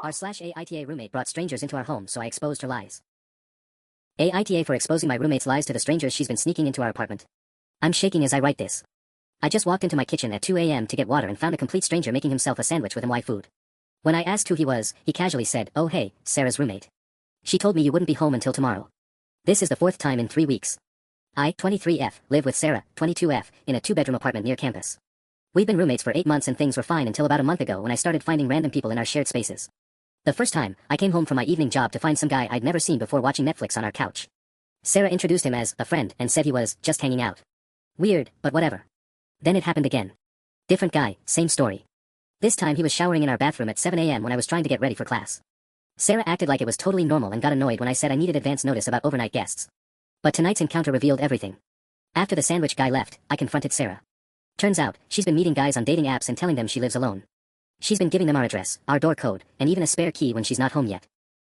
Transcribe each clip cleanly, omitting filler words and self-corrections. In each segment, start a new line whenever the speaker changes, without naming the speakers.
Our/AITA roommate brought strangers into our home, so I exposed her lies. AITA for exposing my roommate's lies to the strangers she's been sneaking into our apartment. I'm shaking as I write this. I just walked into my kitchen at 2 a.m. to get water and found a complete stranger making himself a sandwich with my food. When I asked who he was, he casually said, "Oh hey, Sarah's roommate. She told me you wouldn't be home until tomorrow." This is the 4th time in 3 weeks. I, 23F, live with Sarah, 22F, in a 2-bedroom apartment near campus. We've been roommates for 8 months and things were fine until about a month ago when I started finding random people in our shared spaces. The first time, I came home from my evening job to find some guy I'd never seen before watching Netflix on our couch. Sarah introduced him as a friend and said he was just hanging out. Weird, but whatever. Then it happened again. Different guy, same story. This time he was showering in our bathroom at 7 a.m. when I was trying to get ready for class. Sarah acted like it was totally normal and got annoyed when I said I needed advance notice about overnight guests. But tonight's encounter revealed everything. After the sandwich guy left, I confronted Sarah. Turns out, she's been meeting guys on dating apps and telling them she lives alone. She's been giving them our address, our door code, and even a spare key when she's not home yet.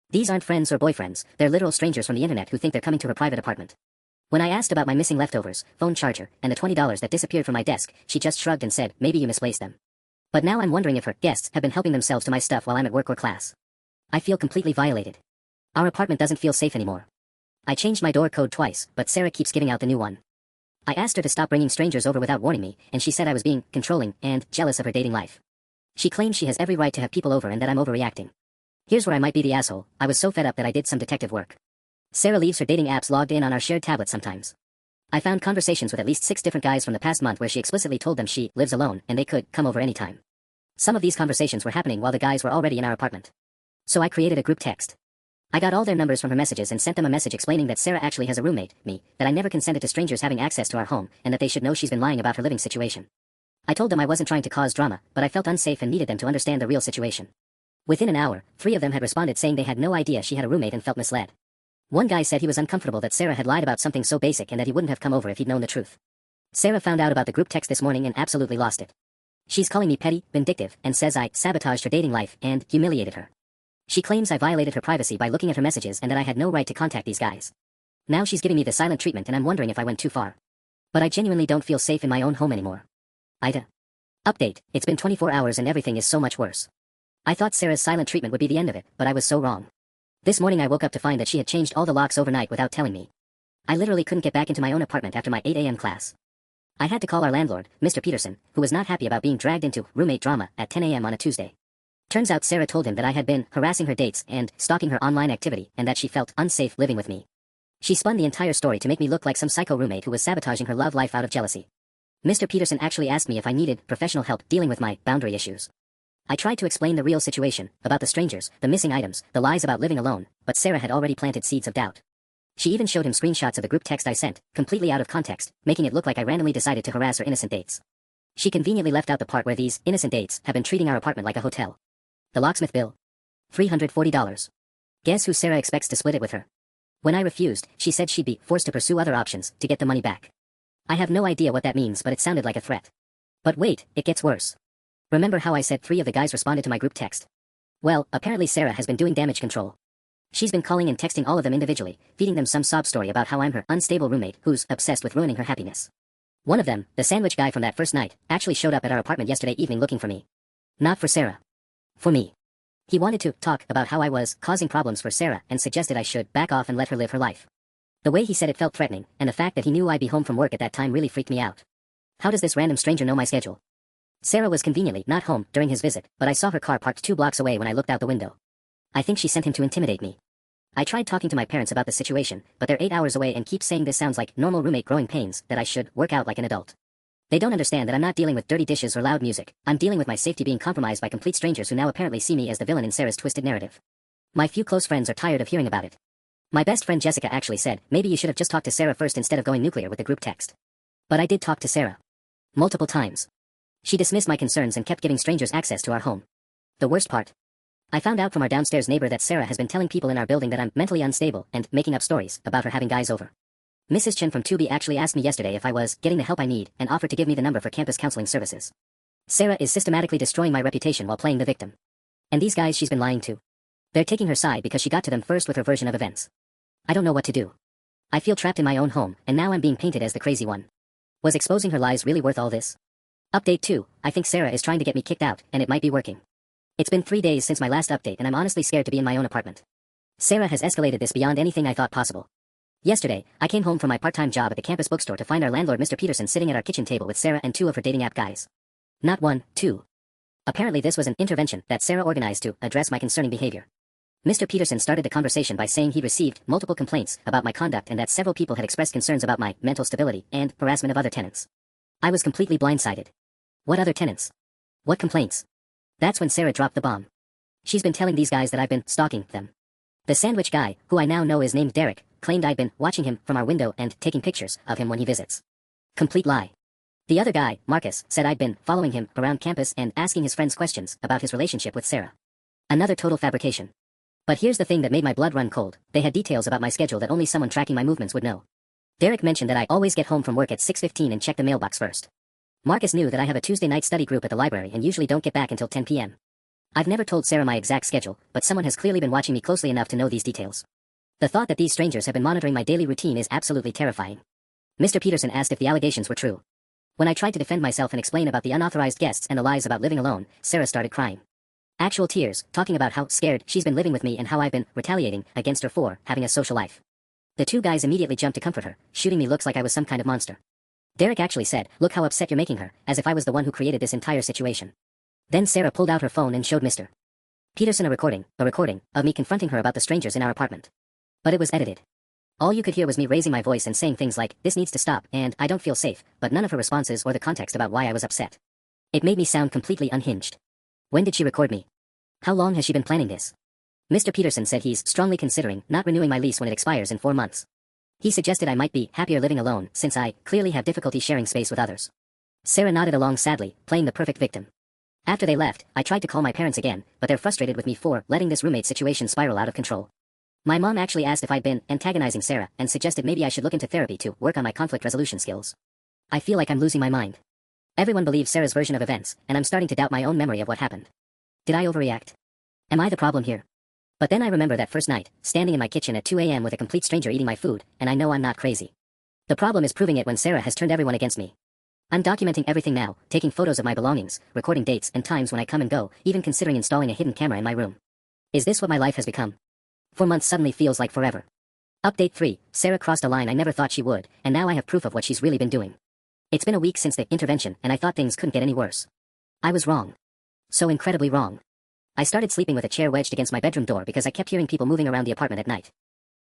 These aren't friends or boyfriends, they're literal strangers from the internet who think they're coming to her private apartment. When I asked about my missing leftovers, phone charger, and the $20 that disappeared from my desk, she just shrugged and said, "Maybe you misplaced them." But now I'm wondering if her guests have been helping themselves to my stuff while I'm at work or class. I feel completely violated. Our apartment doesn't feel safe anymore. I changed my door code twice, but Sarah keeps giving out the new one. I asked her to stop bringing strangers over without warning me, and she said I was being controlling and jealous of her dating life. She claims she has every right to have people over and that I'm overreacting. Here's where I might be the asshole. I was so fed up that I did some detective work. Sarah leaves her dating apps logged in on our shared tablet sometimes. I found conversations with at least 6 different guys from the past month where she explicitly told them she lives alone and they could come over anytime. Some of these conversations were happening while the guys were already in our apartment. So I created a group text. I got all their numbers from her messages and sent them a message explaining that Sarah actually has a roommate, me, that I never consented to strangers having access to our home, and that they should know she's been lying about her living situation. I told them I wasn't trying to cause drama, but I felt unsafe and needed them to understand the real situation. Within an hour, 3 of them had responded saying they had no idea she had a roommate and felt misled. One guy said he was uncomfortable that Sarah had lied about something so basic and that he wouldn't have come over if he'd known the truth. Sarah found out about the group text this morning and absolutely lost it. She's calling me petty, vindictive, and says I sabotaged her dating life and humiliated her. She claims I violated her privacy by looking at her messages and that I had no right to contact these guys. Now she's giving me the silent treatment and I'm wondering if I went too far. But I genuinely don't feel safe in my own home anymore. AITA. Update, it's been 24 hours and everything is so much worse. I thought Sarah's silent treatment would be the end of it, but I was so wrong. This morning I woke up to find that she had changed all the locks overnight without telling me. I literally couldn't get back into my own apartment after my 8 a.m. class. I had to call our landlord, Mr. Peterson, who was not happy about being dragged into roommate drama at 10 a.m. on a Tuesday. Turns out Sarah told him that I had been harassing her dates and stalking her online activity and that she felt unsafe living with me. She spun the entire story to make me look like some psycho roommate who was sabotaging her love life out of jealousy. Mr. Peterson actually asked me if I needed professional help dealing with my boundary issues. I tried to explain the real situation, about the strangers, the missing items, the lies about living alone, but Sarah had already planted seeds of doubt. She even showed him screenshots of the group text I sent, completely out of context, making it look like I randomly decided to harass her innocent dates. She conveniently left out the part where these innocent dates have been treating our apartment like a hotel. The locksmith bill. $340. Guess who Sarah expects to split it with her? When I refused, she said she'd be forced to pursue other options to get the money back. I have no idea what that means, but it sounded like a threat. But wait, it gets worse. Remember how I said 3 of the guys responded to my group text? Well, apparently Sarah has been doing damage control. She's been calling and texting all of them individually, feeding them some sob story about how I'm her unstable roommate who's obsessed with ruining her happiness. One of them, the sandwich guy from that first night, actually showed up at our apartment yesterday evening looking for me. Not for Sarah. For me. He wanted to talk about how I was causing problems for Sarah and suggested I should back off and let her live her life. The way he said it felt threatening, and the fact that he knew I'd be home from work at that time really freaked me out. How does this random stranger know my schedule? Sarah was conveniently not home during his visit, but I saw her car parked 2 blocks away when I looked out the window. I think she sent him to intimidate me. I tried talking to my parents about the situation, but they're 8 hours away and keep saying this sounds like normal roommate growing pains, that I should work out like an adult. They don't understand that I'm not dealing with dirty dishes or loud music. I'm dealing with my safety being compromised by complete strangers who now apparently see me as the villain in Sarah's twisted narrative. My few close friends are tired of hearing about it. My best friend Jessica actually said, maybe you should have just talked to Sarah first instead of going nuclear with the group text. But I did talk to Sarah. Multiple times. She dismissed my concerns and kept giving strangers access to our home. The worst part? I found out from our downstairs neighbor that Sarah has been telling people in our building that I'm mentally unstable and making up stories about her having guys over. Mrs. Chen from 2B actually asked me yesterday if I was getting the help I need and offered to give me the number for campus counseling services. Sarah is systematically destroying my reputation while playing the victim. And these guys she's been lying to. They're taking her side because she got to them first with her version of events. I don't know what to do. I feel trapped in my own home, and now I'm being painted as the crazy one. Was exposing her lies really worth all this? Update 2, I think Sarah is trying to get me kicked out, and it might be working. It's been 3 days since my last update and I'm honestly scared to be in my own apartment. Sarah has escalated this beyond anything I thought possible. Yesterday, I came home from my part-time job at the campus bookstore to find our landlord Mr. Peterson sitting at our kitchen table with Sarah and two of her dating app guys. Not one, two. Apparently this was an intervention that Sarah organized to address my concerning behavior. Mr. Peterson started the conversation by saying he'd received multiple complaints about my conduct and that several people had expressed concerns about my mental stability and harassment of other tenants. I was completely blindsided. What other tenants? What complaints? That's when Sarah dropped the bomb. She's been telling these guys that I've been stalking them. The sandwich guy, who I now know is named Derek, claimed I'd been watching him from our window and taking pictures of him when he visits. Complete lie. The other guy, Marcus, said I'd been following him around campus and asking his friends questions about his relationship with Sarah. Another total fabrication. But here's the thing that made my blood run cold. They had details about my schedule that only someone tracking my movements would know. Derek mentioned that I always get home from work at 6:15 and check the mailbox first. Marcus knew that I have a Tuesday night study group at the library and usually don't get back until 10 p.m. I've never told Sarah my exact schedule, but someone has clearly been watching me closely enough to know these details. The thought that these strangers have been monitoring my daily routine is absolutely terrifying. Mr. Peterson asked if the allegations were true. When I tried to defend myself and explain about the unauthorized guests and the lies about living alone, Sarah started crying. Actual tears, talking about how scared she's been living with me and how I've been retaliating against her for having a social life. The two guys immediately jumped to comfort her, shooting me looks like I was some kind of monster. Derek actually said, "Look how upset you're making her," as if I was the one who created this entire situation. Then Sarah pulled out her phone and showed Mr. Peterson a recording of me confronting her about the strangers in our apartment. But it was edited. All you could hear was me raising my voice and saying things like, "This needs to stop," and "I don't feel safe," but none of her responses or the context about why I was upset. It made me sound completely unhinged. When did she record me? How long has she been planning this? Mr. Peterson said he's strongly considering not renewing my lease when it expires in 4 months. He suggested I might be happier living alone since I clearly have difficulty sharing space with others. Sarah nodded along sadly, playing the perfect victim. After they left, I tried to call my parents again, but they're frustrated with me for letting this roommate situation spiral out of control. My mom actually asked if I'd been antagonizing Sarah and suggested maybe I should look into therapy to work on my conflict resolution skills. I feel like I'm losing my mind. Everyone believes Sarah's version of events, and I'm starting to doubt my own memory of what happened. Did I overreact? Am I the problem here? But then I remember that first night, standing in my kitchen at 2 a.m. with a complete stranger eating my food, and I know I'm not crazy. The problem is proving it when Sarah has turned everyone against me. I'm documenting everything now, taking photos of my belongings, recording dates and times when I come and go, even considering installing a hidden camera in my room. Is this what my life has become? 4 months suddenly feels like forever. Update 3, Sarah crossed a line I never thought she would, and now I have proof of what she's really been doing. It's been a week since the intervention, and I thought things couldn't get any worse. I was wrong. So incredibly wrong. I started sleeping with a chair wedged against my bedroom door because I kept hearing people moving around the apartment at night.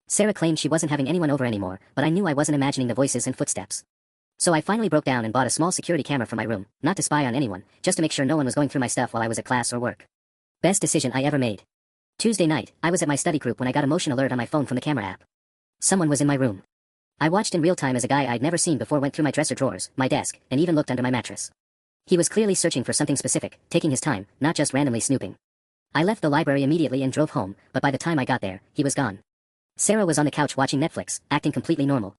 Sarah claimed she wasn't having anyone over anymore, but I knew I wasn't imagining the voices and footsteps. So I finally broke down and bought a small security camera for my room, not to spy on anyone, just to make sure no one was going through my stuff while I was at class or work. Best decision I ever made. Tuesday night, I was at my study group when I got a motion alert on my phone from the camera app. Someone was in my room. I watched in real time as a guy I'd never seen before went through my dresser drawers, my desk, and even looked under my mattress. He was clearly searching for something specific, taking his time, not just randomly snooping. I left the library immediately and drove home, but by the time I got there, he was gone. Sarah was on the couch watching Netflix, acting completely normal.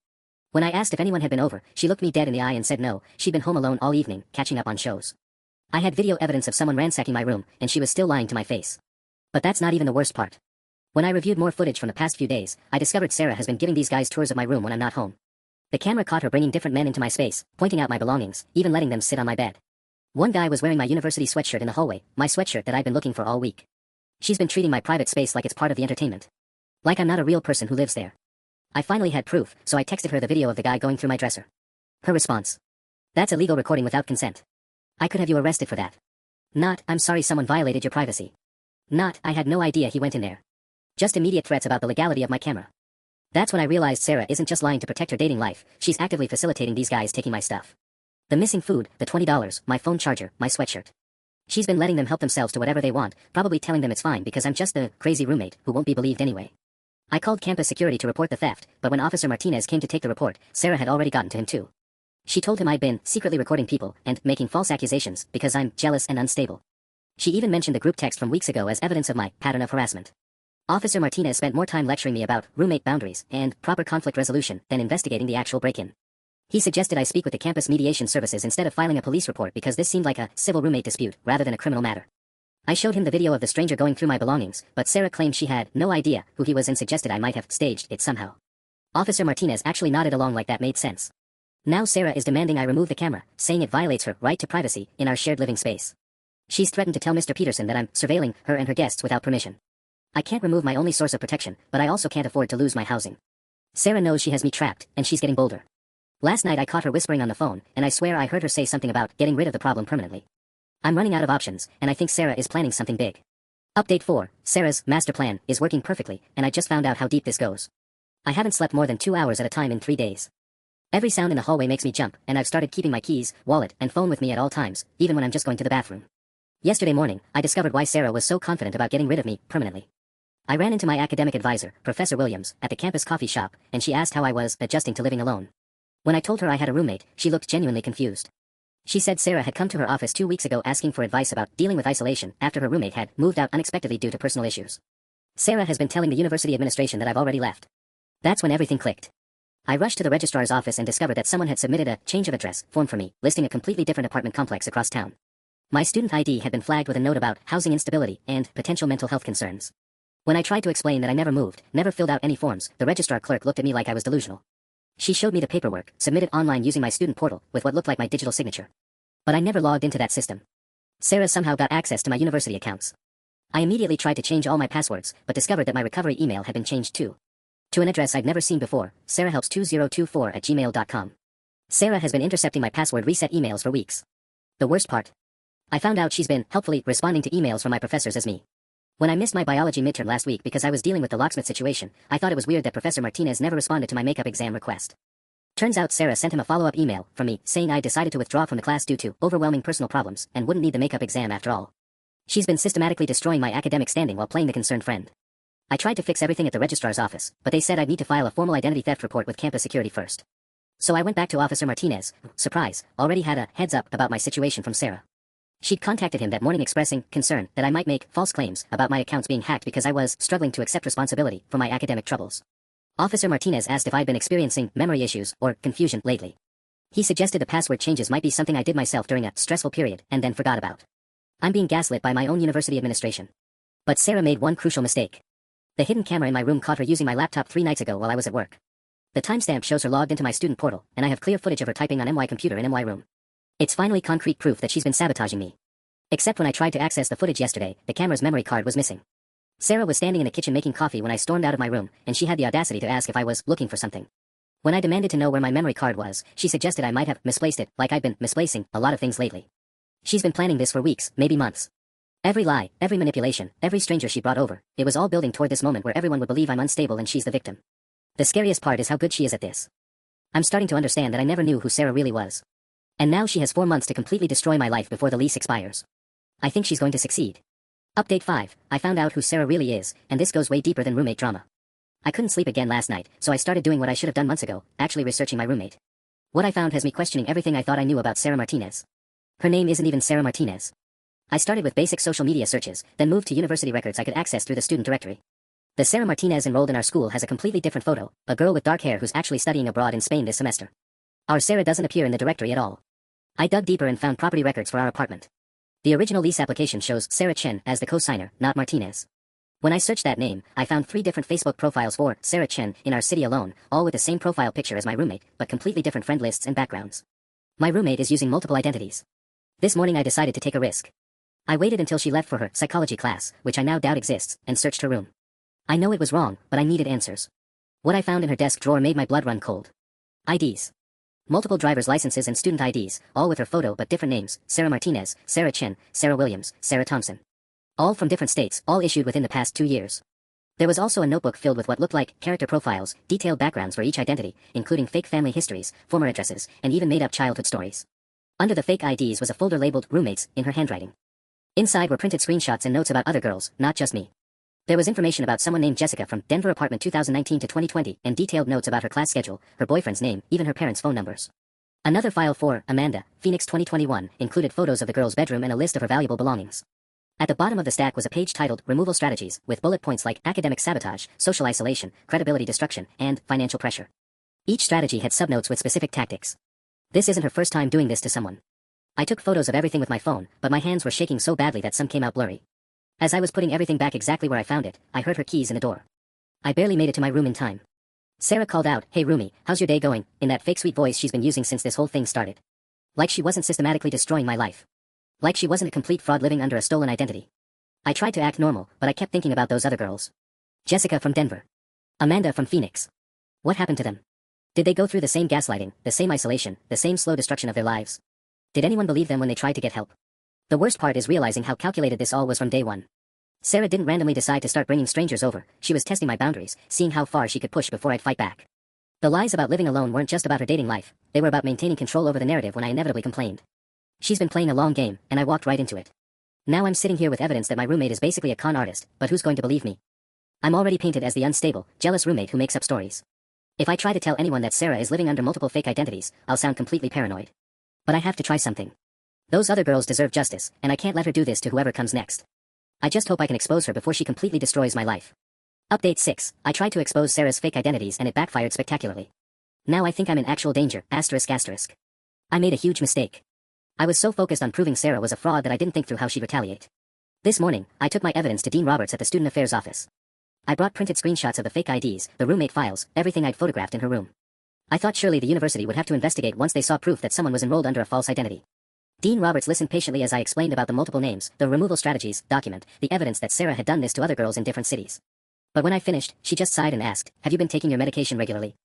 When I asked if anyone had been over, she looked me dead in the eye and said no, she'd been home alone all evening, catching up on shows. I had video evidence of someone ransacking my room, and she was still lying to my face. But that's not even the worst part. When I reviewed more footage from the past few days, I discovered Sarah has been giving these guys tours of my room when I'm not home. The camera caught her bringing different men into my space, pointing out my belongings, even letting them sit on my bed. One guy was wearing my university sweatshirt in the hallway, my sweatshirt that I'd been looking for all week. She's been treating my private space like it's part of the entertainment. Like I'm not a real person who lives there. I finally had proof, so I texted her the video of the guy going through my dresser. Her response: "That's illegal recording without consent. I could have you arrested for that." Not, "I'm sorry someone violated your privacy." Not, "I had no idea he went in there." Just immediate threats about the legality of my camera. That's when I realized Sarah isn't just lying to protect her dating life, she's actively facilitating these guys taking my stuff. The missing food, the $20, my phone charger, my sweatshirt. She's been letting them help themselves to whatever they want, probably telling them it's fine because I'm just the crazy roommate who won't be believed anyway. I called campus security to report the theft, but when Officer Martinez came to take the report, Sarah had already gotten to him too. She told him I'd been secretly recording people and making false accusations because I'm jealous and unstable. She even mentioned the group text from weeks ago as evidence of my pattern of harassment. Officer Martinez spent more time lecturing me about roommate boundaries and proper conflict resolution than investigating the actual break-in. He suggested I speak with the campus mediation services instead of filing a police report because this seemed like a civil roommate dispute rather than a criminal matter. I showed him the video of the stranger going through my belongings, but Sarah claimed she had no idea who he was and suggested I might have staged it somehow. Officer Martinez actually nodded along like that made sense. Now Sarah is demanding I remove the camera, saying it violates her right to privacy in our shared living space. She's threatened to tell Mr. Peterson that I'm surveilling her and her guests without permission. I can't remove my only source of protection, but I also can't afford to lose my housing. Sarah knows she has me trapped, and she's getting bolder. Last night I caught her whispering on the phone, and I swear I heard her say something about getting rid of the problem permanently. I'm running out of options, and I think Sarah is planning something big. Update 4. Sarah's master plan is working perfectly, and I just found out how deep this goes. I haven't slept more than 2 hours at a time in 3 days. Every sound in the hallway makes me jump, and I've started keeping my keys, wallet, and phone with me at all times, even when I'm just going to the bathroom. Yesterday morning, I discovered why Sarah was so confident about getting rid of me permanently. I ran into my academic advisor, Professor Williams, at the campus coffee shop, and she asked how I was adjusting to living alone. When I told her I had a roommate, she looked genuinely confused. She said Sarah had come to her office 2 weeks ago asking for advice about dealing with isolation after her roommate had moved out unexpectedly due to personal issues. Sarah has been telling the university administration that I've already left. That's when everything clicked. I rushed to the registrar's office and discovered that someone had submitted a change of address form for me, listing a completely different apartment complex across town. My student ID had been flagged with a note about housing instability and potential mental health concerns. When I tried to explain that I never moved, never filled out any forms, the registrar clerk looked at me like I was delusional. She showed me the paperwork, submitted online using my student portal, with what looked like my digital signature. But I never logged into that system. Sarah somehow got access to my university accounts. I immediately tried to change all my passwords, but discovered that my recovery email had been changed too. To an address I'd never seen before, sarahhelps2024@gmail.com. Sarah has been intercepting my password reset emails for weeks. The worst part? I found out she's been helpfully responding to emails from my professors as me. When I missed my biology midterm last week because I was dealing with the locksmith situation, I thought it was weird that Professor Martinez never responded to my makeup exam request. Turns out Sarah sent him a follow-up email from me saying I decided to withdraw from the class due to overwhelming personal problems and wouldn't need the makeup exam after all. She's been systematically destroying my academic standing while playing the concerned friend. I tried to fix everything at the registrar's office, but they said I'd need to file a formal identity theft report with campus security first. So I went back to Officer Martinez, who, surprise, already had a heads up about my situation from Sarah. She'd contacted him that morning expressing concern that I might make false claims about my accounts being hacked because I was struggling to accept responsibility for my academic troubles. Officer Martinez asked if I'd been experiencing memory issues or confusion lately. He suggested the password changes might be something I did myself during a stressful period and then forgot about. I'm being gaslit by my own university administration. But Sarah made one crucial mistake. The hidden camera in my room caught her using my laptop 3 nights ago while I was at work. The timestamp shows her logged into my student portal, and I have clear footage of her typing on MY computer in MY room. It's finally concrete proof that she's been sabotaging me. Except when I tried to access the footage yesterday, the camera's memory card was missing. Sarah was standing in the kitchen making coffee when I stormed out of my room, and she had the audacity to ask if I was looking for something. When I demanded to know where my memory card was, she suggested I might have misplaced it, like I've been misplacing a lot of things lately. She's been planning this for weeks, maybe months. Every lie, every manipulation, every stranger she brought over, it was all building toward this moment where everyone would believe I'm unstable and she's the victim. The scariest part is how good she is at this. I'm starting to understand that I never knew who Sarah really was. And now she has 4 months to completely destroy my life before the lease expires. I think she's going to succeed. Update 5. I found out who Sarah really is, and this goes way deeper than roommate drama. I couldn't sleep again last night, so I started doing what I should have done months ago, actually researching my roommate. What I found has me questioning everything I thought I knew about Sarah Martinez. Her name isn't even Sarah Martinez. I started with basic social media searches, then moved to university records I could access through the student directory. The Sarah Martinez enrolled in our school has a completely different photo, a girl with dark hair who's actually studying abroad in Spain this semester. Our Sarah doesn't appear in the directory at all. I dug deeper and found property records for our apartment. The original lease application shows Sarah Chen as the co-signer, not Martinez. When I searched that name, I found 3 different Facebook profiles for Sarah Chen in our city alone, all with the same profile picture as my roommate, but completely different friend lists and backgrounds. My roommate is using multiple identities. This morning I decided to take a risk. I waited until she left for her psychology class, which I now doubt exists, and searched her room. I know it was wrong, but I needed answers. What I found in her desk drawer made my blood run cold. IDs. Multiple driver's licenses and student IDs, all with her photo but different names, Sarah Martinez, Sarah Chen, Sarah Williams, Sarah Thompson. All from different states, all issued within the past 2 years. There was also a notebook filled with what looked like character profiles, detailed backgrounds for each identity, including fake family histories, former addresses, and even made-up childhood stories. Under the fake IDs was a folder labeled Roommates in her handwriting. Inside were printed screenshots and notes about other girls, not just me. There was information about someone named Jessica from Denver apartment 2019 to 2020 and detailed notes about her class schedule, her boyfriend's name, even her parents' phone numbers. Another file for Amanda, Phoenix 2021, included photos of the girl's bedroom and a list of her valuable belongings. At the bottom of the stack was a page titled Removal Strategies, with bullet points like academic sabotage, social isolation, credibility destruction, and financial pressure. Each strategy had subnotes with specific tactics. This isn't her first time doing this to someone. I took photos of everything with my phone, but my hands were shaking so badly that some came out blurry. As I was putting everything back exactly where I found it, I heard her keys in the door. I barely made it to my room in time. Sarah called out, "Hey roomie, how's your day going?" in that fake sweet voice she's been using since this whole thing started. Like she wasn't systematically destroying my life. Like she wasn't a complete fraud living under a stolen identity. I tried to act normal, but I kept thinking about those other girls. Jessica from Denver. Amanda from Phoenix. What happened to them? Did they go through the same gaslighting, the same isolation, the same slow destruction of their lives? Did anyone believe them when they tried to get help? The worst part is realizing how calculated this all was from day one. Sarah didn't randomly decide to start bringing strangers over, she was testing my boundaries, seeing how far she could push before I'd fight back. The lies about living alone weren't just about her dating life, they were about maintaining control over the narrative when I inevitably complained. She's been playing a long game, and I walked right into it. Now I'm sitting here with evidence that my roommate is basically a con artist, but who's going to believe me? I'm already painted as the unstable, jealous roommate who makes up stories. If I try to tell anyone that Sarah is living under multiple fake identities, I'll sound completely paranoid. But I have to try something. Those other girls deserve justice, and I can't let her do this to whoever comes next. I just hope I can expose her before she completely destroys my life. Update 6. I tried to expose Sarah's fake identities and it backfired spectacularly. Now I think I'm in actual danger, asterisk asterisk. I made a huge mistake. I was so focused on proving Sarah was a fraud that I didn't think through how she'd retaliate. This morning, I took my evidence to Dean Roberts at the Student Affairs office. I brought printed screenshots of the fake IDs, the roommate files, everything I'd photographed in her room. I thought surely the university would have to investigate once they saw proof that someone was enrolled under a false identity. Dean Roberts listened patiently as I explained about the multiple names, the removal strategies, document, the evidence that Sarah had done this to other girls in different cities. But when I finished, she just sighed and asked, "Have you been taking your medication regularly?"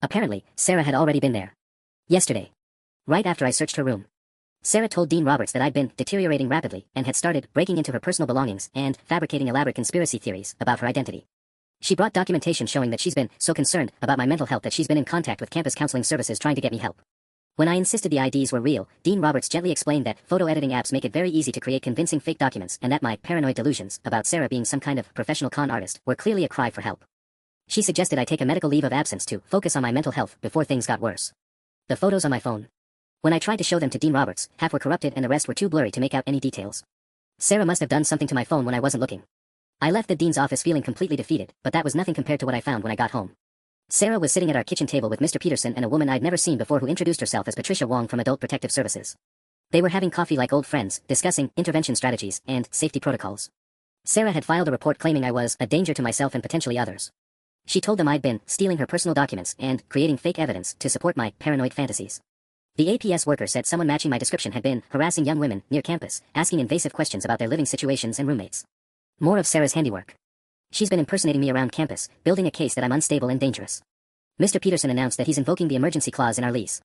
Apparently, Sarah had already been there. Yesterday. Right after I searched her room. Sarah told Dean Roberts that I'd been deteriorating rapidly and had started breaking into her personal belongings and fabricating elaborate conspiracy theories about her identity. She brought documentation showing that she's been so concerned about my mental health that she's been in contact with campus counseling services trying to get me help. When I insisted the IDs were real, Dean Roberts gently explained that photo editing apps make it very easy to create convincing fake documents and that my paranoid delusions about Sarah being some kind of professional con artist were clearly a cry for help. She suggested I take a medical leave of absence to focus on my mental health before things got worse. The photos on my phone. When I tried to show them to Dean Roberts, half were corrupted and the rest were too blurry to make out any details. Sarah must have done something to my phone when I wasn't looking. I left the dean's office feeling completely defeated, but that was nothing compared to what I found when I got home. Sarah was sitting at our kitchen table with Mr. Peterson and a woman I'd never seen before who introduced herself as Patricia Wong from Adult Protective Services. They were having coffee like old friends, discussing intervention strategies and safety protocols. Sarah had filed a report claiming I was a danger to myself and potentially others. She told them I'd been stealing her personal documents and creating fake evidence to support my paranoid fantasies. The APS worker said someone matching my description had been harassing young women near campus, asking invasive questions about their living situations and roommates. More of Sarah's handiwork. She's been impersonating me around campus, building a case that I'm unstable and dangerous. Mr. Peterson announced that he's invoking the emergency clause in our lease.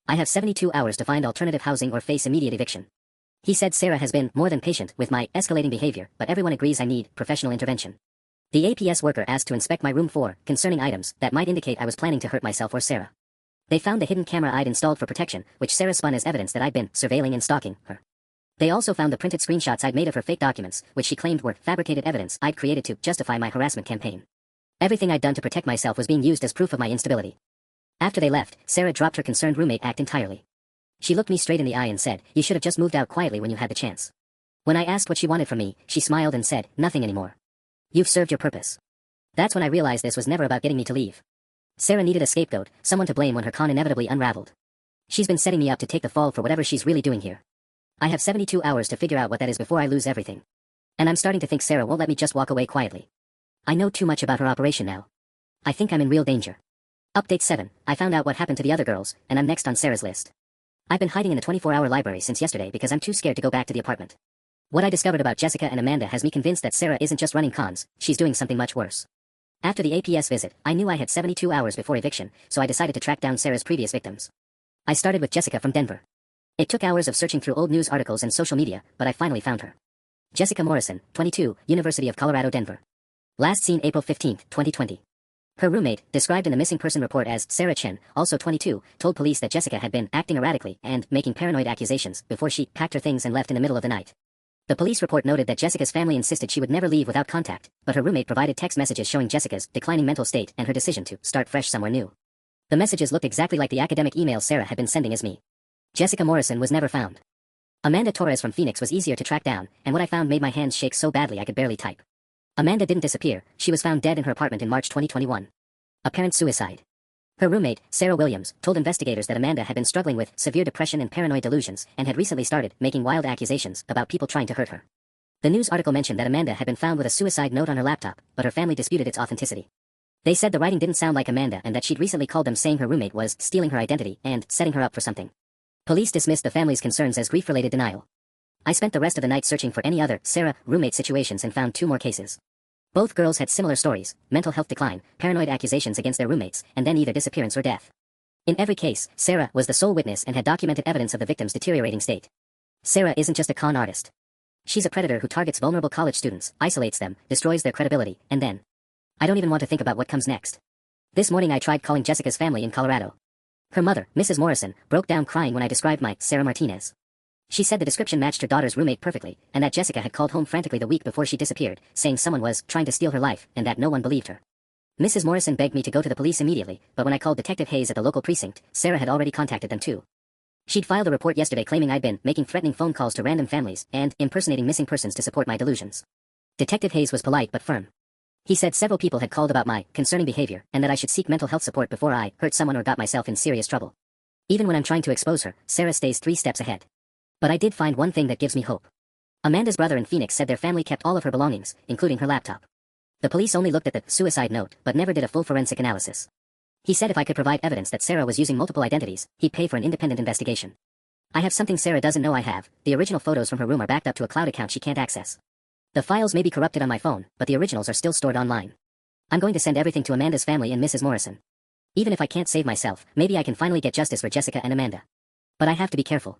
I have 72 hours to find alternative housing or face immediate eviction. He said Sarah has been more than patient with my escalating behavior, but everyone agrees I need professional intervention. The APS worker asked to inspect my room 4, concerning items that might indicate I was planning to hurt myself or Sarah. They found the hidden camera I'd installed for protection, which Sarah spun as evidence that I'd been surveilling and stalking her. They also found the printed screenshots I'd made of her fake documents, which she claimed were fabricated evidence I'd created to justify my harassment campaign. Everything I'd done to protect myself was being used as proof of my instability. After they left, Sarah dropped her concerned roommate act entirely. She looked me straight in the eye and said, "You should have just moved out quietly when you had the chance." When I asked what she wanted from me, she smiled and said, "Nothing anymore. You've served your purpose." That's when I realized this was never about getting me to leave. Sarah needed a scapegoat, someone to blame when her con inevitably unraveled. She's been setting me up to take the fall for whatever she's really doing here. I have 72 hours to figure out what that is before I lose everything. And I'm starting to think Sarah won't let me just walk away quietly. I know too much about her operation now. I think I'm in real danger. Update 7. I found out what happened to the other girls, and I'm next on Sarah's list. I've been hiding in the 24-hour library since yesterday because I'm too scared to go back to the apartment. What I discovered about Jessica and Amanda has me convinced that Sarah isn't just running cons, she's doing something much worse. After the APS visit, I knew I had 72 hours before eviction, so I decided to track down Sarah's previous victims. I started with Jessica from Denver. It took hours of searching through old news articles and social media, but I finally found her. Jessica Morrison, 22, University of Colorado, Denver. Last seen April 15, 2020. Her roommate, described in the missing person report as Sarah Chen, also 22, told police that Jessica had been acting erratically and making paranoid accusations before she packed her things and left in the middle of the night. The police report noted that Jessica's family insisted she would never leave without contact, but her roommate provided text messages showing Jessica's declining mental state and her decision to start fresh somewhere new. The messages looked exactly like the academic emails Sarah had been sending as me. Jessica Morrison was never found. Amanda Torres from Phoenix was easier to track down, and what I found made my hands shake so badly I could barely type. Amanda didn't disappear, she was found dead in her apartment in March 2021. Apparent suicide. Her roommate, Sarah Williams, told investigators that Amanda had been struggling with severe depression and paranoid delusions and had recently started making wild accusations about people trying to hurt her. The news article mentioned that Amanda had been found with a suicide note on her laptop, but her family disputed its authenticity. They said the writing didn't sound like Amanda and that she'd recently called them saying her roommate was stealing her identity and setting her up for something. Police dismissed the family's concerns as grief-related denial. I spent the rest of the night searching for any other Sarah roommate situations and found 2 more cases. Both girls had similar stories: mental health decline, paranoid accusations against their roommates, and then either disappearance or death. In every case, Sarah was the sole witness and had documented evidence of the victim's deteriorating state. Sarah isn't just a con artist. She's a predator who targets vulnerable college students, isolates them, destroys their credibility, and then... I don't even want to think about what comes next. This morning I tried calling Jessica's family in Colorado. Her mother, Mrs. Morrison, broke down crying when I described my Sarah Martinez. She said the description matched her daughter's roommate perfectly, and that Jessica had called home frantically the week before she disappeared, saying someone was trying to steal her life, and that no one believed her. Mrs. Morrison begged me to go to the police immediately, but when I called Detective Hayes at the local precinct, Sarah had already contacted them too. She'd filed a report yesterday claiming I'd been making threatening phone calls to random families and impersonating missing persons to support my delusions. Detective Hayes was polite but firm. He said several people had called about my concerning behavior, and that I should seek mental health support before I hurt someone or got myself in serious trouble. Even when I'm trying to expose her, Sarah stays 3 steps ahead. But I did find one thing that gives me hope. Amanda's brother in Phoenix said their family kept all of her belongings, including her laptop. The police only looked at the suicide note, but never did a full forensic analysis. He said if I could provide evidence that Sarah was using multiple identities, he'd pay for an independent investigation. I have something Sarah doesn't know I have. The original photos from her room are backed up to a cloud account she can't access. The files may be corrupted on my phone, but the originals are still stored online. I'm going to send everything to Amanda's family and Mrs. Morrison. Even if I can't save myself, maybe I can finally get justice for Jessica and Amanda. But I have to be careful.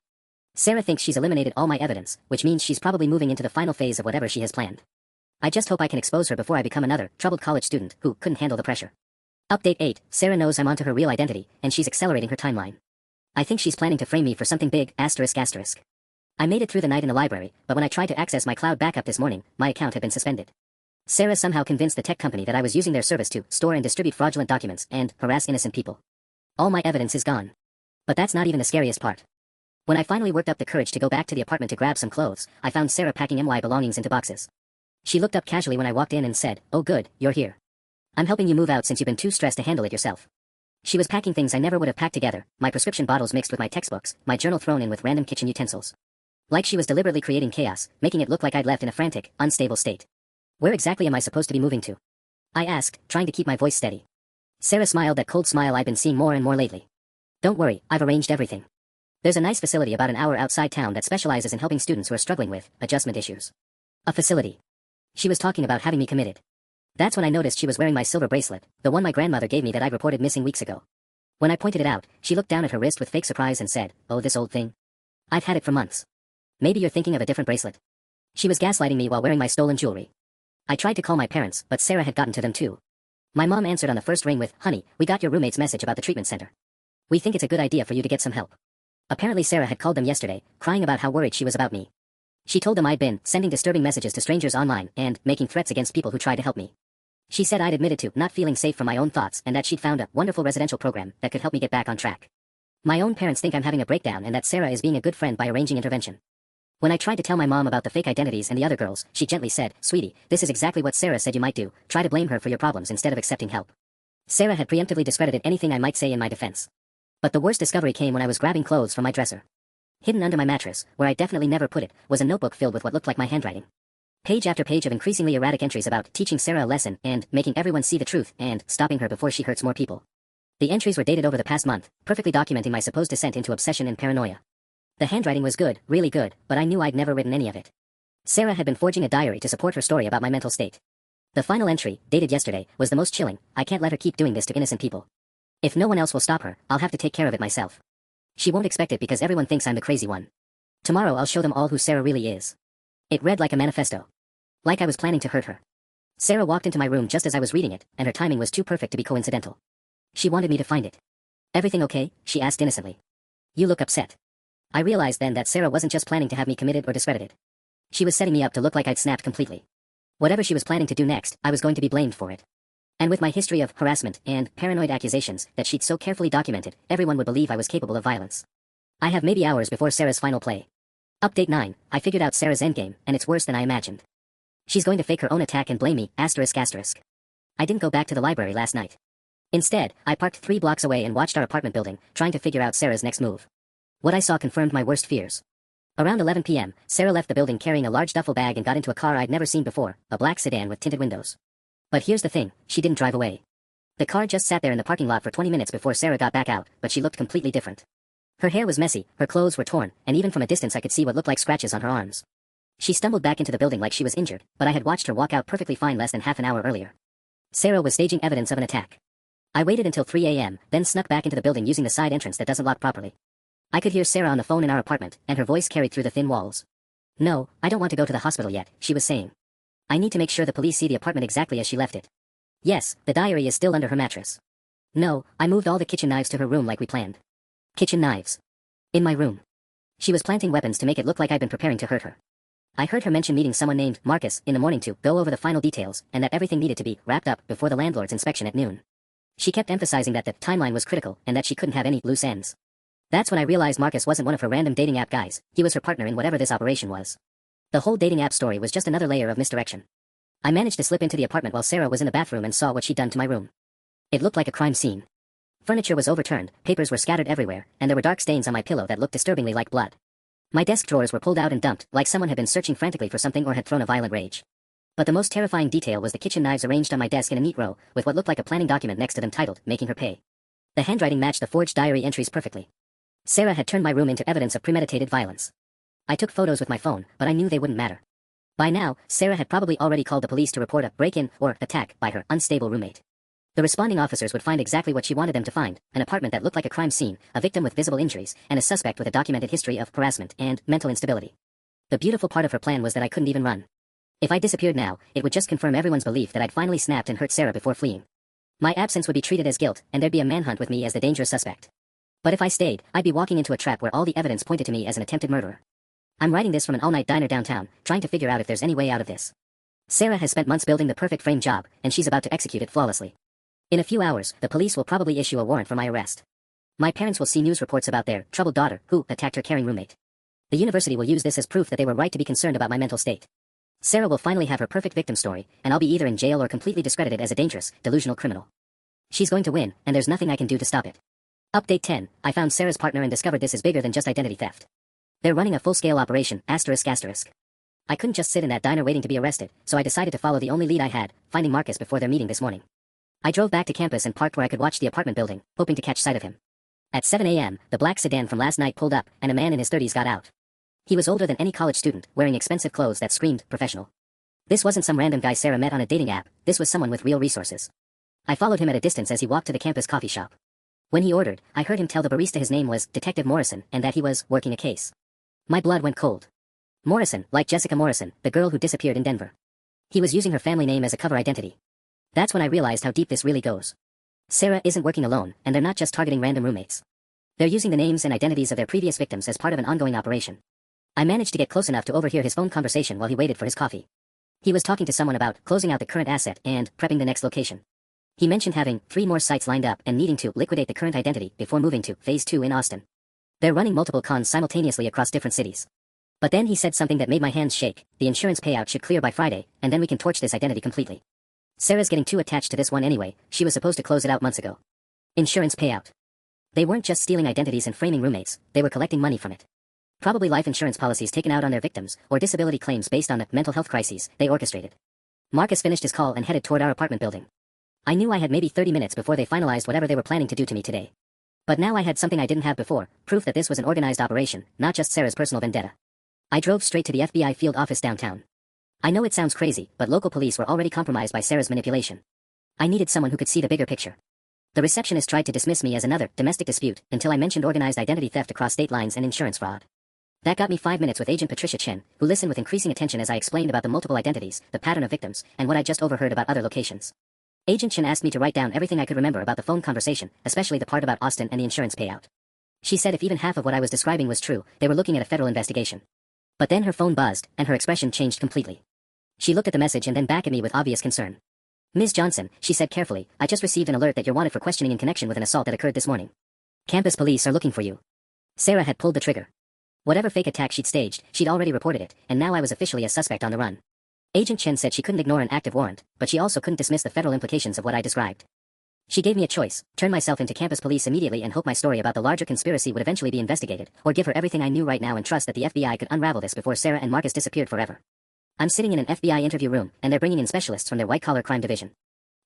Sarah thinks she's eliminated all my evidence, which means she's probably moving into the final phase of whatever she has planned. I just hope I can expose her before I become another troubled college student who couldn't handle the pressure. Update 8. Sarah knows I'm onto her real identity, and she's accelerating her timeline. I think she's planning to frame me for something big, asterisk asterisk. I made it through the night in the library, but when I tried to access my cloud backup this morning, my account had been suspended. Sarah somehow convinced the tech company that I was using their service to store and distribute fraudulent documents and harass innocent people. All my evidence is gone. But that's not even the scariest part. When I finally worked up the courage to go back to the apartment to grab some clothes, I found Sarah packing my belongings into boxes. She looked up casually when I walked in and said, "Oh good, you're here. I'm helping you move out since you've been too stressed to handle it yourself." She was packing things I never would have packed together, my prescription bottles mixed with my textbooks, my journal thrown in with random kitchen utensils. Like she was deliberately creating chaos, making it look like I'd left in a frantic, unstable state. Where exactly am I supposed to be moving to? I asked, trying to keep my voice steady. Sarah smiled that cold smile I've been seeing more and more lately. "Don't worry, I've arranged everything. There's a nice facility about an hour outside town that specializes in helping students who are struggling with adjustment issues." A facility. She was talking about having me committed. That's when I noticed she was wearing my silver bracelet, the one my grandmother gave me that I'd reported missing weeks ago. When I pointed it out, she looked down at her wrist with fake surprise and said, "Oh, this old thing? I've had it for months. Maybe you're thinking of a different bracelet." She was gaslighting me while wearing my stolen jewelry. I tried to call my parents, but Sarah had gotten to them too. My mom answered on the first ring with, "Honey, we got your roommate's message about the treatment center. We think it's a good idea for you to get some help." Apparently Sarah had called them yesterday, crying about how worried she was about me. She told them I'd been sending disturbing messages to strangers online and making threats against people who tried to help me. She said I'd admitted to not feeling safe from my own thoughts and that she'd found a wonderful residential program that could help me get back on track. My own parents think I'm having a breakdown and that Sarah is being a good friend by arranging intervention. When I tried to tell my mom about the fake identities and the other girls, she gently said, "Sweetie, this is exactly what Sarah said you might do, try to blame her for your problems instead of accepting help." Sarah had preemptively discredited anything I might say in my defense. But the worst discovery came when I was grabbing clothes from my dresser. Hidden under my mattress, where I definitely never put it, was a notebook filled with what looked like my handwriting. Page after page of increasingly erratic entries about teaching Sarah a lesson and making everyone see the truth and stopping her before she hurts more people. The entries were dated over the past month, perfectly documenting my supposed descent into obsession and paranoia. The handwriting was good, really good, but I knew I'd never written any of it. Sarah had been forging a diary to support her story about my mental state. The final entry, dated yesterday, was the most chilling. "I can't let her keep doing this to innocent people. If no one else will stop her, I'll have to take care of it myself. She won't expect it because everyone thinks I'm the crazy one. Tomorrow I'll show them all who Sarah really is." It read like a manifesto. Like I was planning to hurt her. Sarah walked into my room just as I was reading it, and her timing was too perfect to be coincidental. She wanted me to find it. "Everything okay?" she asked innocently. "You look upset." I realized then that Sarah wasn't just planning to have me committed or discredited. She was setting me up to look like I'd snapped completely. Whatever she was planning to do next, I was going to be blamed for it. And with my history of harassment and paranoid accusations that she'd so carefully documented, everyone would believe I was capable of violence. I have maybe hours before Sarah's final play. Update 9, I figured out Sarah's endgame, and it's worse than I imagined. She's going to fake her own attack and blame me, asterisk asterisk. I didn't go back to the library last night. Instead, I parked 3 blocks away and watched our apartment building, trying to figure out Sarah's next move. What I saw confirmed my worst fears. Around 11 p.m., Sarah left the building carrying a large duffel bag and got into a car I'd never seen before, a black sedan with tinted windows. But here's the thing, she didn't drive away. The car just sat there in the parking lot for 20 minutes before Sarah got back out, but she looked completely different. Her hair was messy, her clothes were torn, and even from a distance I could see what looked like scratches on her arms. She stumbled back into the building like she was injured, but I had watched her walk out perfectly fine less than half an hour earlier. Sarah was staging evidence of an attack. I waited until 3 a.m., then snuck back into the building using the side entrance that doesn't lock properly. I could hear Sarah on the phone in our apartment, and her voice carried through the thin walls. "No, I don't want to go to the hospital yet," she was saying. "I need to make sure the police see the apartment exactly as she left it. Yes, the diary is still under her mattress. No, I moved all the kitchen knives to her room like we planned. Kitchen knives. In my room." She was planting weapons to make it look like I'd been preparing to hurt her. I heard her mention meeting someone named Marcus in the morning to go over the final details, and that everything needed to be wrapped up before the landlord's inspection at noon. She kept emphasizing that the timeline was critical and that she couldn't have any loose ends. That's when I realized Marcus wasn't one of her random dating app guys, he was her partner in whatever this operation was. The whole dating app story was just another layer of misdirection. I managed to slip into the apartment while Sarah was in the bathroom and saw what she'd done to my room. It looked like a crime scene. Furniture was overturned, papers were scattered everywhere, and there were dark stains on my pillow that looked disturbingly like blood. My desk drawers were pulled out and dumped, like someone had been searching frantically for something or had thrown a violent rage. But the most terrifying detail was the kitchen knives arranged on my desk in a neat row, with what looked like a planning document next to them titled, "Making Her Pay." The handwriting matched the forged diary entries perfectly. Sarah had turned my room into evidence of premeditated violence. I took photos with my phone, but I knew they wouldn't matter. By now, Sarah had probably already called the police to report a break-in or attack by her unstable roommate. The responding officers would find exactly what she wanted them to find, an apartment that looked like a crime scene, a victim with visible injuries, and a suspect with a documented history of harassment and mental instability. The beautiful part of her plan was that I couldn't even run. If I disappeared now, it would just confirm everyone's belief that I'd finally snapped and hurt Sarah before fleeing. My absence would be treated as guilt, and there'd be a manhunt with me as the dangerous suspect. But if I stayed, I'd be walking into a trap where all the evidence pointed to me as an attempted murderer. I'm writing this from an all-night diner downtown, trying to figure out if there's any way out of this. Sarah has spent months building the perfect frame job, and she's about to execute it flawlessly. In a few hours, the police will probably issue a warrant for my arrest. My parents will see news reports about their troubled daughter, who attacked her caring roommate. The university will use this as proof that they were right to be concerned about my mental state. Sarah will finally have her perfect victim story, and I'll be either in jail or completely discredited as a dangerous, delusional criminal. She's going to win, and there's nothing I can do to stop it. Update 10, I found Sarah's partner and discovered this is bigger than just identity theft. They're running a full-scale operation, ***. I couldn't just sit in that diner waiting to be arrested, so I decided to follow the only lead I had, finding Marcus before their meeting this morning. I drove back to campus and parked where I could watch the apartment building, hoping to catch sight of him. At 7 a.m., the black sedan from last night pulled up, and a man in his 30s got out. He was older than any college student, wearing expensive clothes that screamed professional. This wasn't some random guy Sarah met on a dating app, this was someone with real resources. I followed him at a distance as he walked to the campus coffee shop. When he ordered, I heard him tell the barista his name was Detective Morrison and that he was working a case. My blood went cold. Morrison, like Jessica Morrison, the girl who disappeared in Denver. He was using her family name as a cover identity. That's when I realized how deep this really goes. Sarah isn't working alone, and they're not just targeting random roommates. They're using the names and identities of their previous victims as part of an ongoing operation. I managed to get close enough to overhear his phone conversation while he waited for his coffee. He was talking to someone about closing out the current asset and prepping the next location. He mentioned having 3 more sites lined up and needing to liquidate the current identity before moving to Phase 2 in Austin. They're running multiple cons simultaneously across different cities. But then he said something that made my hands shake. The insurance payout should clear by Friday, and then we can torch this identity completely. Sarah's getting too attached to this one anyway, she was supposed to close it out months ago. Insurance payout. They weren't just stealing identities and framing roommates, they were collecting money from it. Probably life insurance policies taken out on their victims, or disability claims based on the mental health crises they orchestrated. Marcus finished his call and headed toward our apartment building. I knew I had maybe 30 minutes before they finalized whatever they were planning to do to me today. But now I had something I didn't have before, proof that this was an organized operation, not just Sarah's personal vendetta. I drove straight to the FBI field office downtown. I know it sounds crazy, but local police were already compromised by Sarah's manipulation. I needed someone who could see the bigger picture. The receptionist tried to dismiss me as another domestic dispute until I mentioned organized identity theft across state lines and insurance fraud. That got me 5 minutes with Agent Patricia Chen, who listened with increasing attention as I explained about the multiple identities, the pattern of victims, and what I just overheard about other locations. Agent Chen asked me to write down everything I could remember about the phone conversation, especially the part about Austin and the insurance payout. She said if even half of what I was describing was true, they were looking at a federal investigation. But then her phone buzzed, and her expression changed completely. She looked at the message and then back at me with obvious concern. "Ms. Johnson," she said carefully, "I just received an alert that you're wanted for questioning in connection with an assault that occurred this morning. Campus police are looking for you." Sarah had pulled the trigger. Whatever fake attack she'd staged, she'd already reported it, and now I was officially a suspect on the run. Agent Chen said she couldn't ignore an active warrant, but she also couldn't dismiss the federal implications of what I described. She gave me a choice, turn myself into campus police immediately and hope my story about the larger conspiracy would eventually be investigated, or give her everything I knew right now and trust that the FBI could unravel this before Sarah and Marcus disappeared forever. I'm sitting in an FBI interview room, and they're bringing in specialists from their white-collar crime division.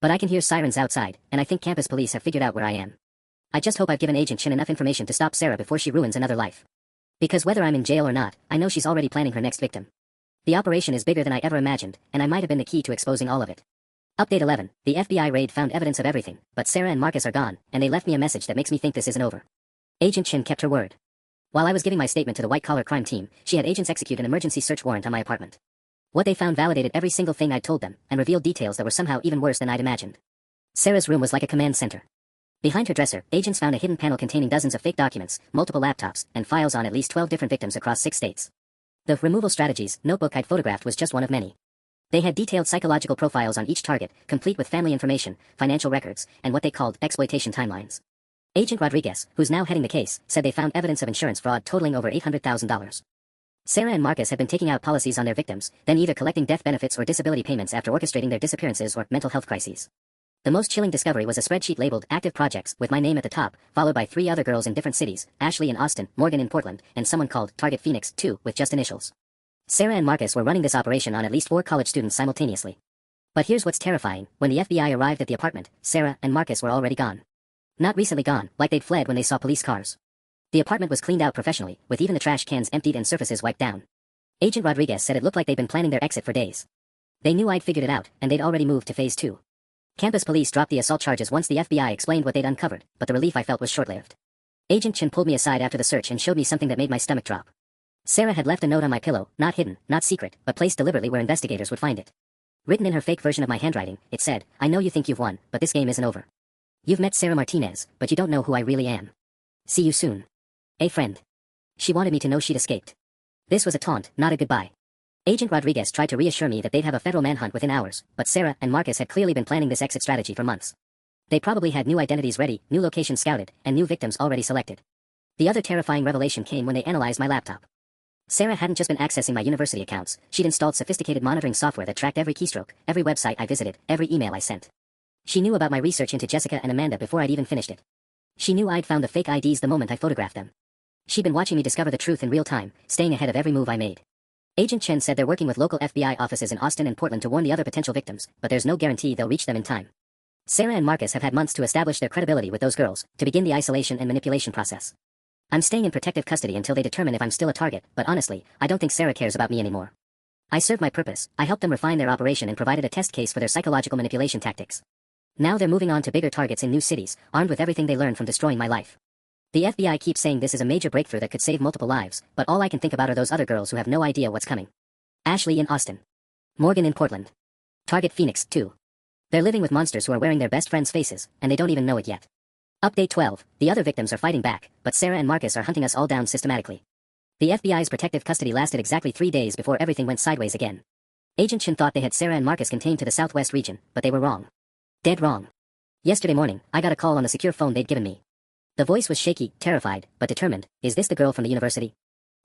But I can hear sirens outside, and I think campus police have figured out where I am. I just hope I've given Agent Chin enough information to stop Sarah before she ruins another life. Because whether I'm in jail or not, I know she's already planning her next victim. The operation is bigger than I ever imagined, and I might have been the key to exposing all of it. Update 11. The FBI raid found evidence of everything, but Sarah and Marcus are gone, and they left me a message that makes me think this isn't over. Agent Chin kept her word. While I was giving my statement to the white-collar crime team, she had agents execute an emergency search warrant on my apartment. What they found validated every single thing I'd told them, and revealed details that were somehow even worse than I'd imagined. Sarah's room was like a command center. Behind her dresser, agents found a hidden panel containing dozens of fake documents, multiple laptops, and files on at least 12 different victims across 6 states. The removal strategies notebook I'd photographed was just one of many. They had detailed psychological profiles on each target, complete with family information, financial records, and what they called exploitation timelines. Agent Rodriguez, who's now heading the case, said they found evidence of insurance fraud totaling over $800,000. Sarah and Marcus had been taking out policies on their victims, then either collecting death benefits or disability payments after orchestrating their disappearances or mental health crises. The most chilling discovery was a spreadsheet labeled Active Projects with my name at the top, followed by 3 other girls in different cities, Ashley in Austin, Morgan in Portland, and someone called Target Phoenix 2 with just initials. Sarah and Marcus were running this operation on at least 4 college students simultaneously. But here's what's terrifying: when the FBI arrived at the apartment, Sarah and Marcus were already gone. Not recently gone, like they'd fled when they saw police cars. The apartment was cleaned out professionally, with even the trash cans emptied and surfaces wiped down. Agent Rodriguez said it looked like they'd been planning their exit for days. They knew I'd figured it out, and they'd already moved to phase 2. Campus police dropped the assault charges once the FBI explained what they'd uncovered, but the relief I felt was short-lived. Agent Chin pulled me aside after the search and showed me something that made my stomach drop. Sarah had left a note on my pillow, not hidden, not secret, but placed deliberately where investigators would find it. Written in her fake version of my handwriting, it said, "I know you think you've won, but this game isn't over. You've met Sarah Martinez, but you don't know who I really am. See you soon. A friend." She wanted me to know she'd escaped. This was a taunt, not a goodbye. Agent Rodriguez tried to reassure me that they'd have a federal manhunt within hours, but Sarah and Marcus had clearly been planning this exit strategy for months. They probably had new identities ready, new locations scouted, and new victims already selected. The other terrifying revelation came when they analyzed my laptop. Sarah hadn't just been accessing my university accounts, she'd installed sophisticated monitoring software that tracked every keystroke, every website I visited, every email I sent. She knew about my research into Jessica and Amanda before I'd even finished it. She knew I'd found the fake IDs the moment I photographed them. She'd been watching me discover the truth in real time, staying ahead of every move I made. Agent Chen said they're working with local FBI offices in Austin and Portland to warn the other potential victims, but there's no guarantee they'll reach them in time. Sarah and Marcus have had months to establish their credibility with those girls, to begin the isolation and manipulation process. I'm staying in protective custody until they determine if I'm still a target, but honestly, I don't think Sarah cares about me anymore. I served my purpose, I helped them refine their operation and provided a test case for their psychological manipulation tactics. Now they're moving on to bigger targets in new cities, armed with everything they learned from destroying my life. The FBI keeps saying this is a major breakthrough that could save multiple lives, but all I can think about are those other girls who have no idea what's coming. Ashley in Austin. Morgan in Portland. Target Phoenix 2. They're living with monsters who are wearing their best friends' faces, and they don't even know it yet. Update 12. The other victims are fighting back, but Sarah and Marcus are hunting us all down systematically. The FBI's protective custody lasted exactly 3 days before everything went sideways again. Agent Chin thought they had Sarah and Marcus contained to the southwest region, but they were wrong. Dead wrong. Yesterday morning, I got a call on the secure phone they'd given me. The voice was shaky, terrified, but determined. Is this the girl from the university?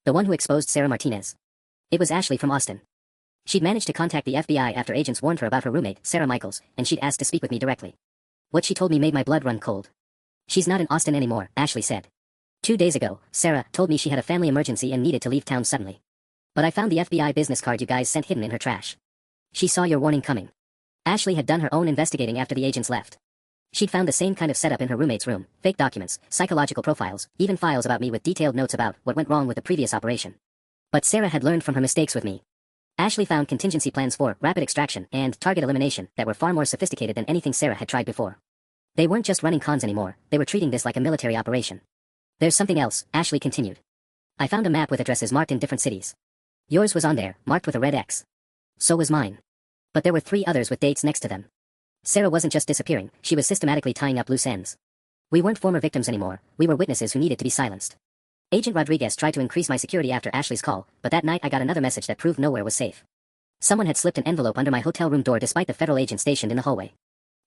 The one who exposed Sarah Martinez? It was Ashley from Austin. She'd managed to contact the FBI after agents warned her about her roommate, Sarah Michaels, and she'd asked to speak with me directly. What she told me made my blood run cold. She's not in Austin anymore, Ashley said. 2 days ago, Sarah told me she had a family emergency and needed to leave town suddenly. But I found the FBI business card you guys sent hidden in her trash. She saw your warning coming. Ashley had done her own investigating after the agents left. She'd found the same kind of setup in her roommate's room, fake documents, psychological profiles, even files about me with detailed notes about what went wrong with the previous operation. But Sarah had learned from her mistakes with me. Ashley found contingency plans for rapid extraction and target elimination that were far more sophisticated than anything Sarah had tried before. They weren't just running cons anymore, they were treating this like a military operation. There's something else, Ashley continued. I found a map with addresses marked in different cities. Yours was on there, marked with a red X. So was mine. But there were 3 others with dates next to them. Sarah wasn't just disappearing, she was systematically tying up loose ends. We weren't former victims anymore, we were witnesses who needed to be silenced. Agent Rodriguez tried to increase my security after Ashley's call, but that night I got another message that proved nowhere was safe. Someone had slipped an envelope under my hotel room door despite the federal agent stationed in the hallway.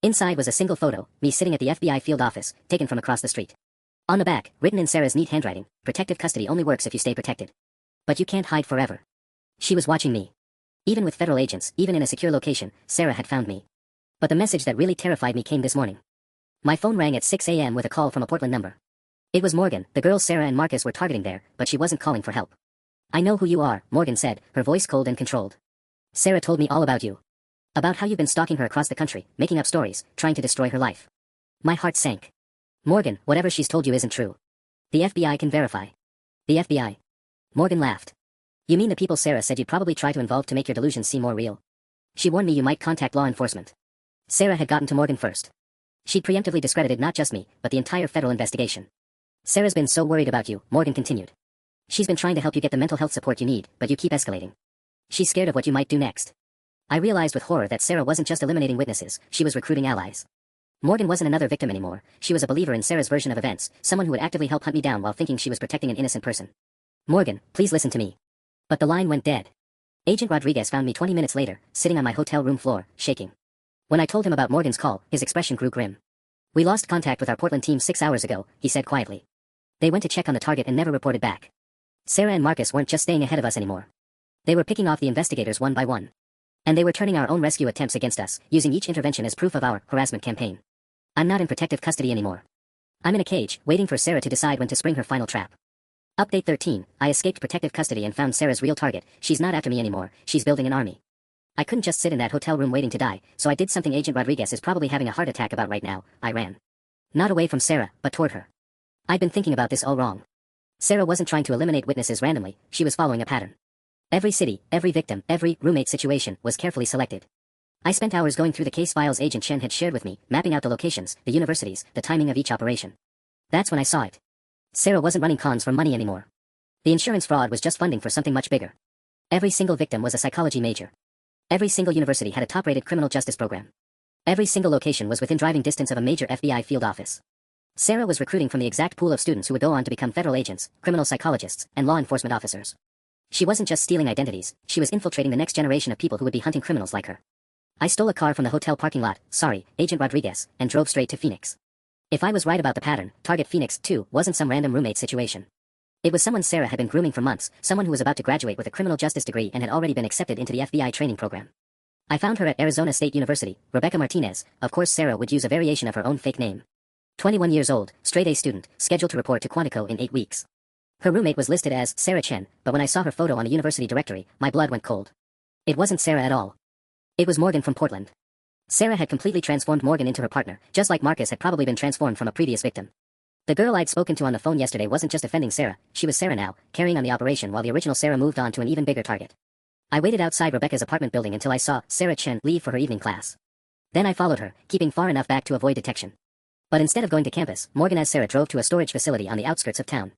Inside was a single photo, me sitting at the FBI field office, taken from across the street. On the back, written in Sarah's neat handwriting, protective custody only works if you stay protected. But you can't hide forever. She was watching me. Even with federal agents, even in a secure location, Sarah had found me. But the message that really terrified me came this morning. My phone rang at 6 a.m. with a call from a Portland number. It was Morgan, the girl Sarah and Marcus were targeting there, but she wasn't calling for help. I know who you are, Morgan said, her voice cold and controlled. Sarah told me all about you. About how you've been stalking her across the country, making up stories, trying to destroy her life. My heart sank. Morgan, whatever she's told you isn't true. The FBI can verify. The FBI. Morgan laughed. You mean the people Sarah said you'd probably try to involve to make your delusions seem more real? She warned me you might contact law enforcement. Sarah had gotten to Morgan first. She'd preemptively discredited not just me, but the entire federal investigation. Sarah's been so worried about you, Morgan continued. She's been trying to help you get the mental health support you need, but you keep escalating. She's scared of what you might do next. I realized with horror that Sarah wasn't just eliminating witnesses, she was recruiting allies. Morgan wasn't another victim anymore, she was a believer in Sarah's version of events, someone who would actively help hunt me down while thinking she was protecting an innocent person. Morgan, please listen to me. But the line went dead. Agent Rodriguez found me 20 minutes later, sitting on my hotel room floor, shaking. When I told him about Morgan's call, his expression grew grim. We lost contact with our Portland team 6 hours ago, he said quietly. They went to check on the target and never reported back. Sarah and Marcus weren't just staying ahead of us anymore. They were picking off the investigators one by one. And they were turning our own rescue attempts against us, using each intervention as proof of our harassment campaign. I'm not in protective custody anymore. I'm in a cage, waiting for Sarah to decide when to spring her final trap. Update 13, I escaped protective custody and found Sarah's real target. She's not after me anymore, she's building an army. I couldn't just sit in that hotel room waiting to die, so I did something Agent Rodriguez is probably having a heart attack about right now. I ran. Not away from Sarah, but toward her. I'd been thinking about this all wrong. Sarah wasn't trying to eliminate witnesses randomly, she was following a pattern. Every city, every victim, every roommate situation was carefully selected. I spent hours going through the case files Agent Chen had shared with me, mapping out the locations, the universities, the timing of each operation. That's when I saw it. Sarah wasn't running cons for money anymore. The insurance fraud was just funding for something much bigger. Every single victim was a psychology major. Every single university had a top-rated criminal justice program. Every single location was within driving distance of a major FBI field office. Sarah was recruiting from the exact pool of students who would go on to become federal agents, criminal psychologists, and law enforcement officers. She wasn't just stealing identities, she was infiltrating the next generation of people who would be hunting criminals like her. I stole a car from the hotel parking lot, sorry, Agent Rodriguez, and drove straight to Phoenix. If I was right about the pattern, Target Phoenix, too, wasn't some random roommate situation. It was someone Sarah had been grooming for months, someone who was about to graduate with a criminal justice degree and had already been accepted into the FBI training program. I found her at Arizona State University, Rebecca Martinez. Of course Sarah would use a variation of her own fake name. 21 years old, straight-A student, scheduled to report to Quantico in 8 weeks. Her roommate was listed as Sarah Chen, but when I saw her photo on a university directory, my blood went cold. It wasn't Sarah at all. It was Morgan from Portland. Sarah had completely transformed Morgan into her partner, just like Marcus had probably been transformed from a previous victim. The girl I'd spoken to on the phone yesterday wasn't just offending Sarah, she was Sarah now, carrying on the operation while the original Sarah moved on to an even bigger target. I waited outside Rebecca's apartment building until I saw Sarah Chen leave for her evening class. Then I followed her, keeping far enough back to avoid detection. But instead of going to campus, Morgan as Sarah drove to a storage facility on the outskirts of town.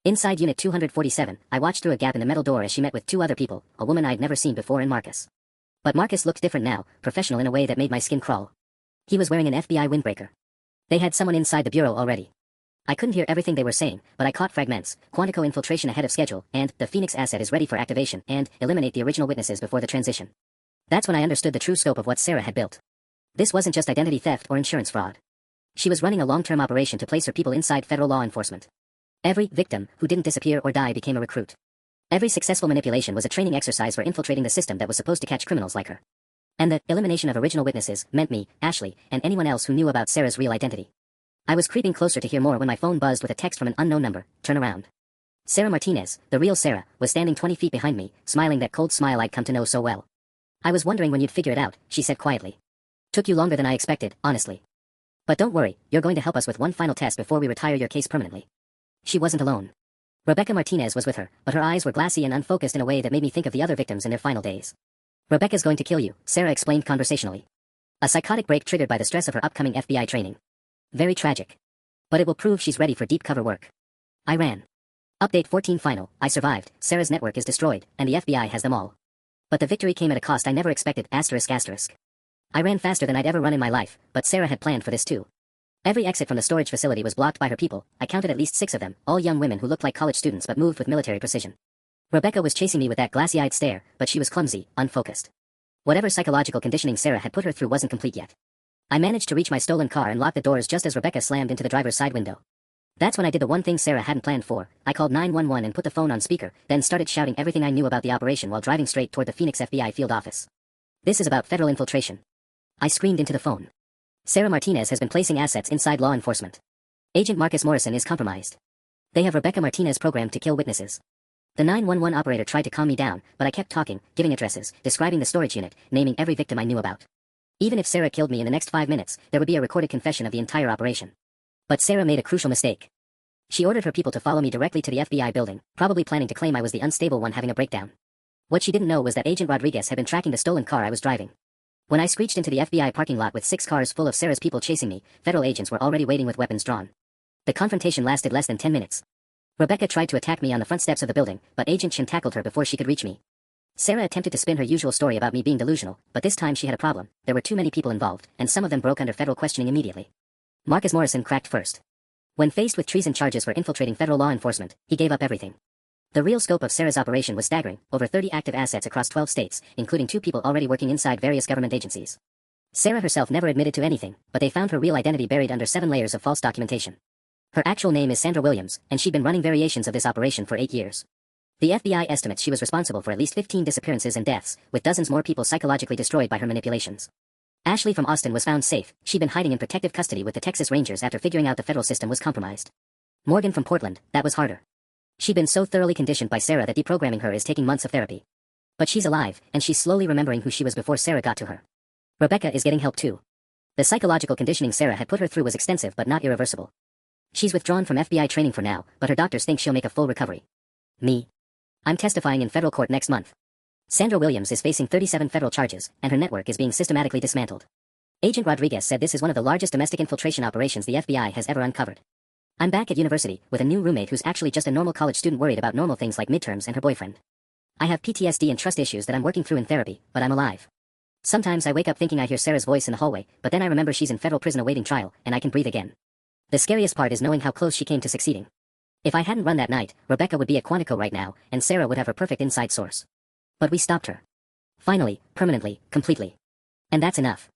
Inside Unit 247, I watched through a gap in the metal door as she met with 2 other people, a woman I'd never seen before and Marcus. But Marcus looked different now, professional in a way that made my skin crawl. He was wearing an FBI windbreaker. They had someone inside the bureau already. I couldn't hear everything they were saying, but I caught fragments. Quantico infiltration ahead of schedule, and the Phoenix asset is ready for activation, and eliminate the original witnesses before the transition. That's when I understood the true scope of what Sarah had built. This wasn't just identity theft or insurance fraud. She was running a long-term operation to place her people inside federal law enforcement. Every victim who didn't disappear or die became a recruit. Every successful manipulation was a training exercise for infiltrating the system that was supposed to catch criminals like her. And the elimination of original witnesses meant me, Ashley, and anyone else who knew about Sarah's real identity. I was creeping closer to hear more when my phone buzzed with a text from an unknown number. Turn around. Sarah Martinez, the real Sarah, was standing 20 feet behind me, smiling that cold smile I'd come to know so well. I was wondering when you'd figure it out, she said quietly. Took you longer than I expected, honestly. But don't worry, you're going to help us with one final test before we retire your case permanently. She wasn't alone. Rebecca Martinez was with her, but her eyes were glassy and unfocused in a way that made me think of the other victims in their final days. Rebecca's going to kill you, Sarah explained conversationally. A psychotic break triggered by the stress of her upcoming FBI training. Very tragic. But it will prove she's ready for deep cover work. I ran. Update 14 final, I survived, Sarah's network is destroyed, and the FBI has them all. But the victory came at a cost I never expected, asterisk asterisk. I ran faster than I'd ever run in my life, but Sarah had planned for this too. Every exit from the storage facility was blocked by her people. I counted at least 6 of them, all young women who looked like college students but moved with military precision. Rebecca was chasing me with that glassy-eyed stare, but she was clumsy, unfocused. Whatever psychological conditioning Sarah had put her through wasn't complete yet. I managed to reach my stolen car and lock the doors just as Rebecca slammed into the driver's side window. That's when I did the one thing Sarah hadn't planned for. I called 911 and put the phone on speaker, then started shouting everything I knew about the operation while driving straight toward the Phoenix FBI field office. This is about federal infiltration. I screamed into the phone. Sarah Martinez has been placing assets inside law enforcement. Agent Marcus Morrison is compromised. They have Rebecca Martinez programmed to kill witnesses. The 911 operator tried to calm me down, but I kept talking, giving addresses, describing the storage unit, naming every victim I knew about. Even if Sarah killed me in the next 5 minutes, there would be a recorded confession of the entire operation. But Sarah made a crucial mistake. She ordered her people to follow me directly to the FBI building, probably planning to claim I was the unstable one having a breakdown. What she didn't know was that Agent Rodriguez had been tracking the stolen car I was driving. When I screeched into the FBI parking lot with 6 cars full of Sarah's people chasing me, federal agents were already waiting with weapons drawn. The confrontation lasted less than 10 minutes. Rebecca tried to attack me on the front steps of the building, but Agent Chin tackled her before she could reach me. Sarah attempted to spin her usual story about me being delusional, but this time she had a problem. There were too many people involved, and some of them broke under federal questioning immediately. Marcus Morrison cracked first. When faced with treason charges for infiltrating federal law enforcement, he gave up everything. The real scope of Sarah's operation was staggering, over 30 active assets across 12 states, including 2 people already working inside various government agencies. Sarah herself never admitted to anything, but they found her real identity buried under 7 layers of false documentation. Her actual name is Sandra Williams, and she'd been running variations of this operation for 8 years. The FBI estimates she was responsible for at least 15 disappearances and deaths, with dozens more people psychologically destroyed by her manipulations. Ashley from Austin was found safe. She'd been hiding in protective custody with the Texas Rangers after figuring out the federal system was compromised. Morgan from Portland, that was harder. She'd been so thoroughly conditioned by Sarah that deprogramming her is taking months of therapy. But she's alive, and she's slowly remembering who she was before Sarah got to her. Rebecca is getting help too. The psychological conditioning Sarah had put her through was extensive but not irreversible. She's withdrawn from FBI training for now, but her doctors think she'll make a full recovery. Me. I'm testifying in federal court next month. Sandra Williams is facing 37 federal charges, and her network is being systematically dismantled. Agent Rodriguez said this is one of the largest domestic infiltration operations the FBI has ever uncovered. I'm back at university, with a new roommate who's actually just a normal college student worried about normal things like midterms and her boyfriend. I have PTSD and trust issues that I'm working through in therapy, but I'm alive. Sometimes I wake up thinking I hear Sarah's voice in the hallway, but then I remember she's in federal prison awaiting trial, and I can breathe again. The scariest part is knowing how close she came to succeeding. If I hadn't run that night, Rebecca would be at Quantico right now, and Sarah would have her perfect inside source. But we stopped her. Finally, permanently, completely. And that's enough.